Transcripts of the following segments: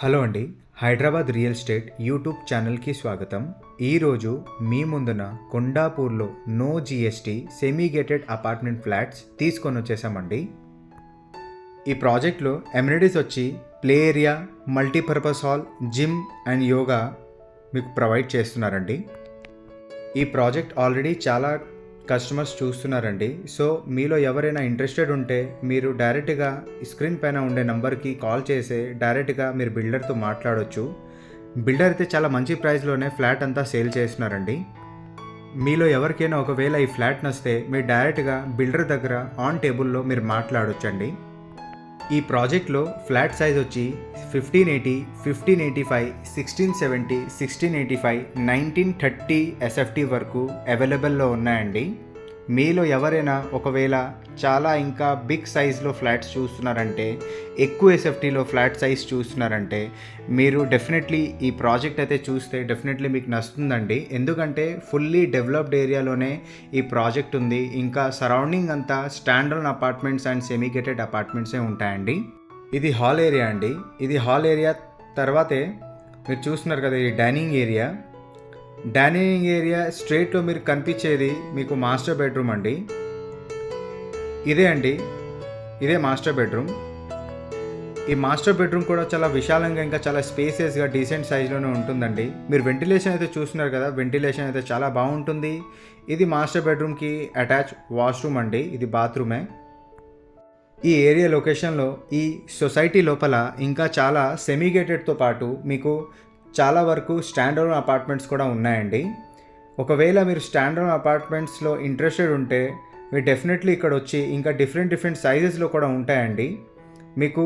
Hello అండి. Hyderabad real estate YouTube ఛానల్కి స్వాగతం. ఈరోజు మీ ముందున కొండాపూర్లో no GST semi gated apartment flats తీసుకొని వచ్చేసామండి. ఈ ప్రాజెక్ట్లో ఎమ్యూనిటీస్ వచ్చి play area, multipurpose hall, gym and yoga మీకు ప్రొవైడ్ చేస్తున్నారండి. ఈ ప్రాజెక్ట్ ఆల్రెడీ చాలా కస్టమర్స్ చూస్తున్నారండి. సో మీలో ఎవరైనా ఇంట్రెస్టెడ్ ఉంటే మీరు డైరెక్ట్గా స్క్రీన్ పైన ఉండే నంబర్కి కాల్ చేసి డైరెక్ట్గా మీరు బిల్డర్తో మాట్లాడవచ్చు. బిల్డర్ అయితే చాలా మంచి ప్రైస్లోనే ఫ్లాట్ అంతా సేల్ చేస్తున్నారండి. మీలో ఎవరికైనా ఒకవేళ ఈ ఫ్లాట్ నచ్చితే మీరు డైరెక్ట్గా బిల్డర్ దగ్గర ఆన్ టేబుల్లో మీరు మాట్లాడొచ్చండి. ఈ ప్రాజెక్ట్లో ఫ్లాట్ సైజ్ వచ్చి 1580, 1585, 1670, 1685, 1930 ఎస్ఎఫ్టీ వరకు అవైలబుల్లో ఉన్నాయండి. మీలో ఎవరైనా ఒకవేళ చాలా ఇంకా బిగ్ సైజ్లో ఫ్లాట్స్ చూస్తున్నారంటే, ఎక్కువ ఎస్ఎఫ్టీలో ఫ్లాట్ సైజ్ చూస్తున్నారంటే మీరు డెఫినెట్లీ ఈ ప్రాజెక్ట్ అయితే చూస్తే డెఫినెట్లీ మీకు నచ్చుతుందండి. ఎందుకంటే ఫుల్లీ డెవలప్డ్ ఏరియాలోనే ఈ ప్రాజెక్ట్ ఉంది. ఇంకా సరౌండింగ్ అంతా standard apartments and semi gated అపార్ట్మెంట్సే ఉంటాయండి. ఇది హాల్ ఏరియా అండి. ఇది హాల్ ఏరియా తర్వాతే మీరు చూస్తున్నారు కదా, ఇది డైనింగ్ ఏరియా. డైనింగ్ ఏరియా స్ట్రైట్లో మీరు కనిపించేది మీకు మాస్టర్ బెడ్రూమ్ అండి. ఇదే మాస్టర్ బెడ్రూమ్. ఈ మాస్టర్ బెడ్రూమ్ కూడా చాలా విశాలంగా ఇంకా చాలా స్పేసెస్గా డీసెంట్ సైజ్లోనే ఉంటుందండి. మీరు వెంటిలేషన్ అయితే చూస్తున్నారు కదా, వెంటిలేషన్ అయితే చాలా బాగుంటుంది. ఇది మాస్టర్ బెడ్రూమ్కి అటాచ్ వాష్రూమ్ అండి. ఇది బాత్రూమే. ఈ ఏరియా లొకేషన్లో ఈ సొసైటీ లోపల ఇంకా చాలా సెమీ గేటెడ్తో పాటు మీకు చాలా వరకు స్టాండర్డ్ అపార్ట్మెంట్స్ కూడా ఉన్నాయండి. ఒకవేళ మీరు స్టాండర్డ్ అపార్ట్మెంట్స్లో ఇంట్రెస్టెడ్ ఉంటే మీరు డెఫినెట్లీ ఇక్కడ వచ్చి ఇంకా డిఫరెంట్ సైజెస్లో కూడా ఉంటాయండి. మీకు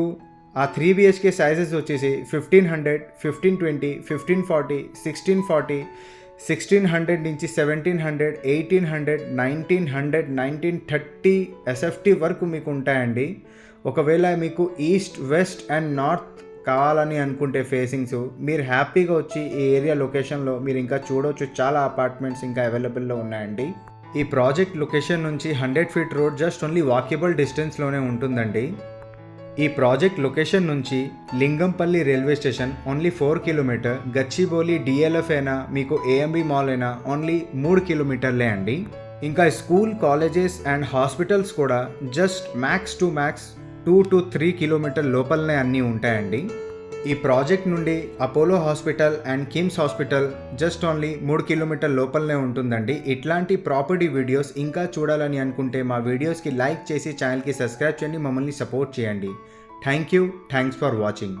ఆ 3 BHK సైజెస్ వచ్చేసి 1500, 1520, 1540, 1640, 1600 నుంచి 1700, 1800, 1900, 1930 ఎస్ఎఫ్టీ వరకు మీకు ఉంటాయండి. ఒకవేళ మీకు ఈస్ట్, వెస్ట్ అండ్ నార్త్ కావాలని అనుకుంటే ఫేసింగ్స్ మీరు హ్యాపీగా వచ్చి ఈ ఏరియా లొకేషన్లో మీరు ఇంకా చూడవచ్చు. చాలా అపార్ట్మెంట్స్ ఇంకా అవైలబుల్లో ఉన్నాయండి. ఈ ప్రాజెక్ట్ లొకేషన్ నుంచి 100 feet road just only walkable డిస్టెన్స్లోనే ఉంటుందండి. ఈ ప్రాజెక్ట్ లొకేషన్ నుంచి Lingampally railway station only 4 kilometers, Gachibowli DLF అయినా మీకు AMB మాల్ అయినా ఓన్లీ 3 kilometers అండి. ఇంకా స్కూల్, కాలేజెస్ అండ్ హాస్పిటల్స్ కూడా just max to max 2 to 3 kilometers లోపలనే అన్నీ ఉంటాయండి. ఈ ప్రాజెక్ట్ నుండి Apollo hospital and KIMS hospital just only 3 kilometers లోపలనే ఉంటుందండి. ఇట్లాంటి ప్రాపర్టీ వీడియోస్ ఇంకా చూడాలని అనుకుంటే మా వీడియోస్కి లైక్ చేసి ఛానల్కి సబ్స్క్రైబ్ చేయండి, మమ్మల్ని సపోర్ట్ చేయండి. Thanks for watching.